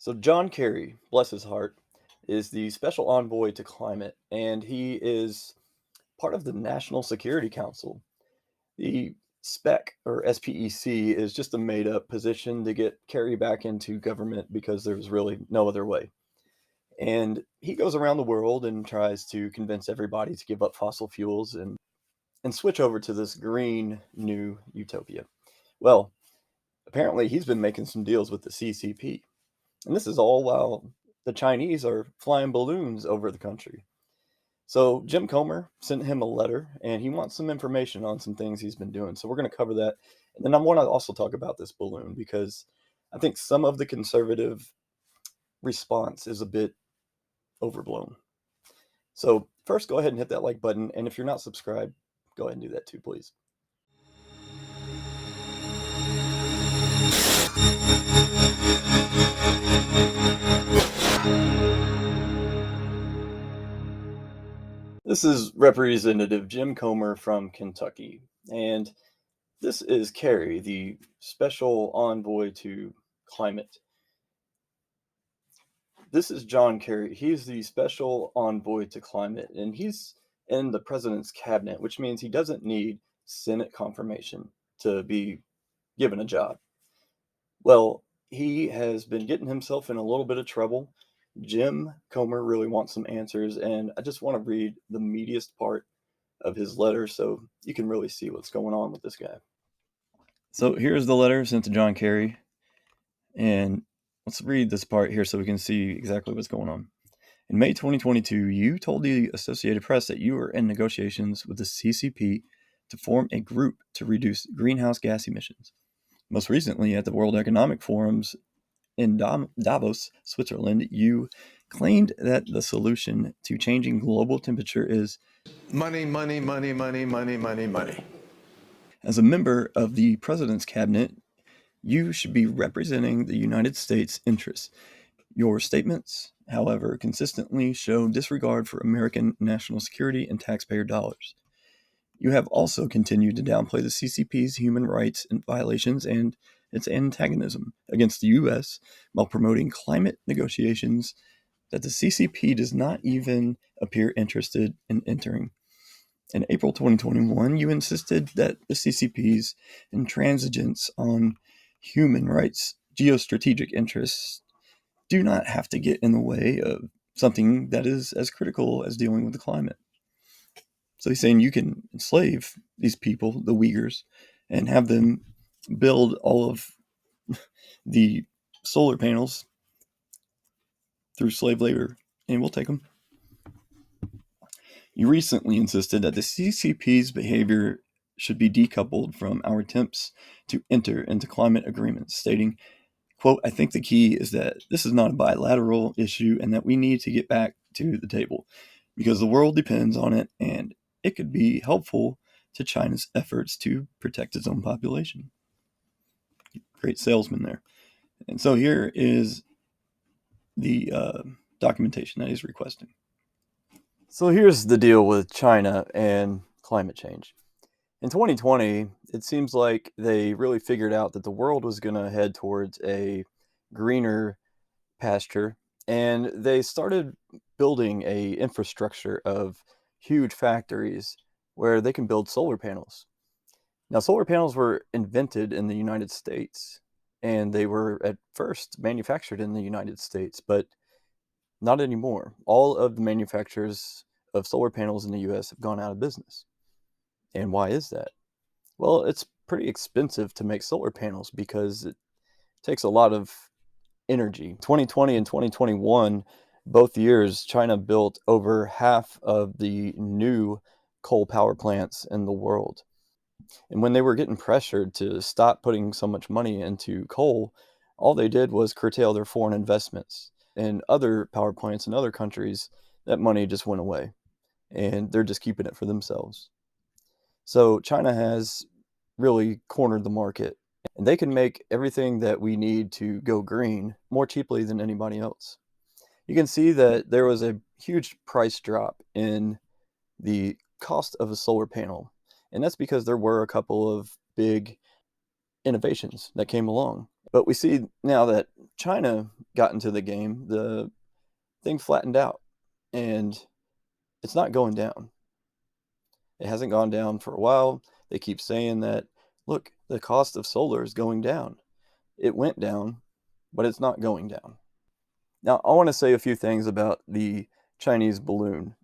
So John Kerry, bless his heart, is the special envoy to climate, and he is part of the National Security Council. The SPEC or SPEC is just a made-up position to get Kerry back into government because there's really no other way. And he goes around the world and tries to convince everybody to give up fossil fuels and switch over to this green new utopia. Well, apparently he's been making some deals with the CCP. And this is all while the Chinese are flying balloons over the country. So Jim Comer sent him a letter and he wants some information on some things he's been doing. So we're going to cover that. And then I want to also talk about this balloon because I think some of the conservative response is a bit overblown. So first, go ahead and hit that like button. And if you're not subscribed, go ahead and do that too, please. This is Representative Jim Comer from Kentucky. And this is Kerry, the special envoy to climate. This is John Kerry. He's the special envoy to climate, and he's in the president's cabinet, which means he doesn't need Senate confirmation to be given a job. Well, he has been getting himself in a little bit of trouble. Jim Comer really wants some answers, and I just want to read the meatiest part of his letter so you can really see what's going on with this guy. So here's the letter sent to John Kerry, and let's read this part here so we can see exactly what's going on. In May 2022, you told the Associated Press that you were in negotiations with the CCP to form a group to reduce greenhouse gas emissions. Most recently, at the World Economic Forums in Davos, Switzerland, you claimed that the solution to changing global temperature is money, money, money, money, money, money, money. As a member of the president's cabinet, you should be representing the United States' interests. Your statements, however, consistently show disregard for American national security and taxpayer dollars. You have also continued to downplay the CCP's human rights violations and its antagonism against the U.S. while promoting climate negotiations that the CCP does not even appear interested in entering. In April 2021, you insisted that the CCP's intransigence on human rights geostrategic interests do not have to get in the way of something that is as critical as dealing with the climate. So he's saying you can enslave these people, the Uyghurs, and have them build all of the solar panels through slave labor, and we'll take them. You recently insisted that the CCP's behavior should be decoupled from our attempts to enter into climate agreements, stating, quote, I think the key is that this is not a bilateral issue and that we need to get back to the table because the world depends on it and it could be helpful to China's efforts to protect its own population. Great salesman there. And so here is the documentation that he's requesting. So here's the deal with China and climate change. In 2020, it seems like they really figured out that the world was going to head towards a greener pasture, and they started building a infrastructure of huge factories where they can build solar panels. Now, solar panels were invented in the United States, and they were at first manufactured in the United States, but not anymore. All of the manufacturers of solar panels in the US have gone out of business. And why is that? Well, it's pretty expensive to make solar panels because it takes a lot of energy. 2020 and 2021, both years, China built over half of the new coal power plants in the world. And when they were getting pressured to stop putting so much money into coal, all they did was curtail their foreign investments. In other power plants in other countries, that money just went away, and they're just keeping it for themselves. So China has really cornered the market, and they can make everything that we need to go green more cheaply than anybody else. You can see that there was a huge price drop in the cost of a solar panel, and that's because there were a couple of big innovations that came along. But we see now that China got into the game, the thing flattened out, and it's not going down. It hasn't gone down for a while. They keep saying that, look, the cost of solar is going down. It went down, but it's not going down. Now, I want to say a few things about the Chinese balloon.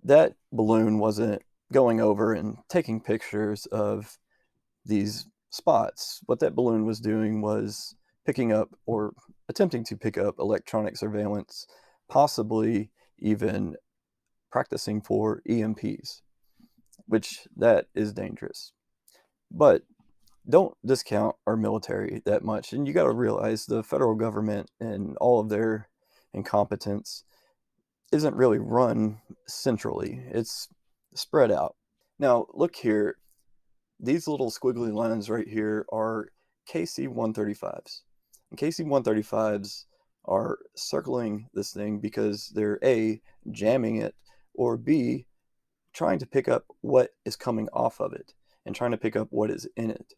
That balloon wasn't going over and taking pictures of these spots. What that balloon was doing was picking up or attempting to pick up electronic surveillance, possibly even practicing for EMPs, which that is dangerous. But don't discount our military that much. And you got to realize the federal government and all of their incompetence isn't really run centrally, it's spread out. Now, look here. These little squiggly lines right here are KC-135s. And KC-135s are circling this thing because they're A, jamming it, or B, trying to pick up what is coming off of it and trying to pick up what is in it.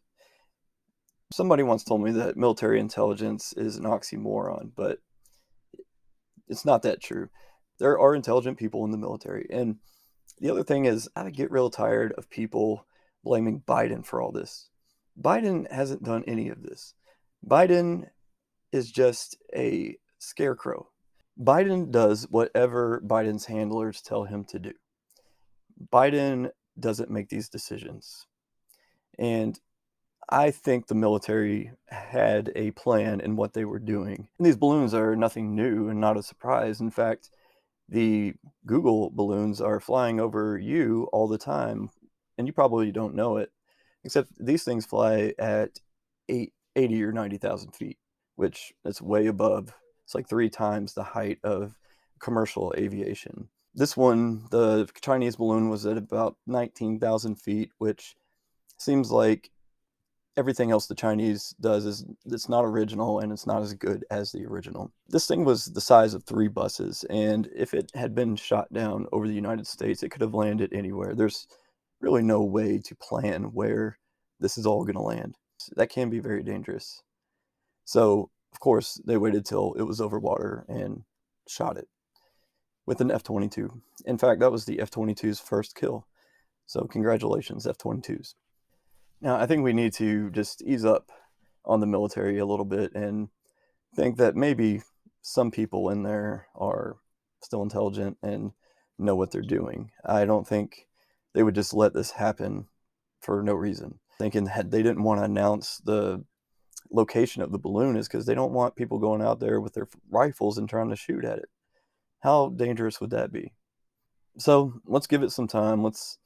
Somebody once told me that military intelligence is an oxymoron, but it's not that true. There are intelligent people in the military. And the other thing is, I get real tired of people blaming Biden for all this. Biden hasn't done any of this. Biden is just a scarecrow. Biden does whatever Biden's handlers tell him to do. Biden doesn't make these decisions. And I think the military had a plan in what they were doing. And these balloons are nothing new and not a surprise. In fact, the Google balloons are flying over you all the time, and you probably don't know it, except these things fly at 80 or 90,000 feet, which is way above. It's like 3 times the height of commercial aviation. This one, the Chinese balloon, was at about 19,000 feet, which seems like everything else the Chinese does is it's not original and it's not as good as the original. This thing was the size of 3 buses, and if it had been shot down over the United States, it could have landed anywhere. There's really no way to plan where this is all going to land. That can be very dangerous. So, of course, they waited till it was over water and shot it with an F-22. In fact, that was the F-22's first kill. So, congratulations, F-22s. Now, I think we need to just ease up on the military a little bit and think that maybe some people in there are still intelligent and know what they're doing. I don't think they would just let this happen for no reason. Thinking that they didn't want to announce the location of the balloon is because they don't want people going out there with their rifles and trying to shoot at it. How dangerous would that be? So let's give it some time. Let's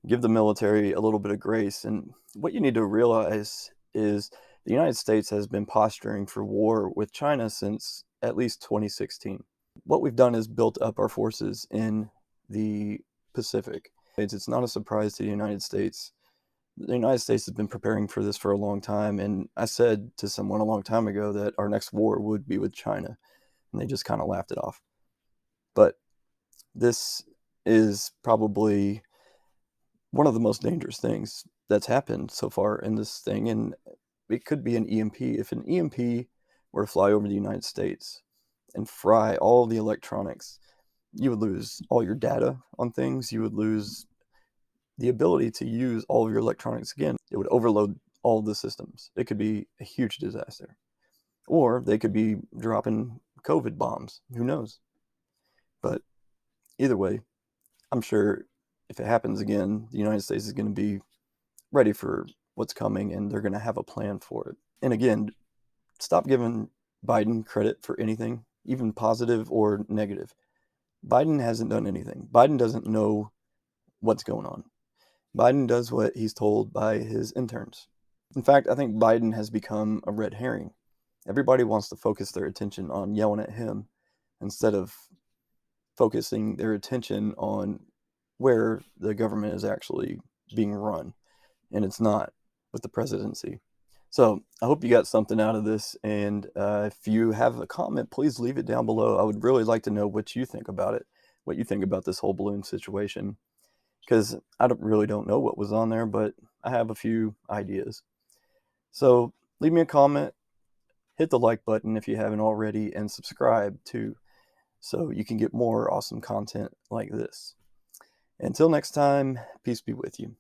give the military a little bit of grace. And what you need to realize is the United States has been posturing for war with China since at least 2016. What we've done is built up our forces in the Pacific. It's not a surprise to the United States. The United States has been preparing for this for a long time. And I said to someone a long time ago that our next war would be with China. And they just kind of laughed it off. But this is probably one of the most dangerous things that's happened so far in this thing, and it could be an EMP. If an EMP were to fly over the United States and fry all the electronics, you would lose all your data on things. You would lose the ability to use all of your electronics again. It would overload all the systems. It could be a huge disaster. Or they could be dropping COVID bombs. Who knows? But either way, I'm sure if it happens again, the United States is going to be ready for what's coming and they're going to have a plan for it. And again, stop giving Biden credit for anything, even positive or negative. Biden hasn't done anything. Biden doesn't know what's going on. Biden does what he's told by his interns. In fact, I think Biden has become a red herring. Everybody wants to focus their attention on yelling at him instead of focusing their attention on where the government is actually being run, and it's not with the presidency. So I hope you got something out of this, and if you have a comment, please leave it down below. I would really like to know what you think about it, what you think about this whole balloon situation, because I really don't know what was on there, but I have a few ideas. So leave me a comment, hit the like button if you haven't already, and subscribe too, so you can get more awesome content like this. Until next time, peace be with you.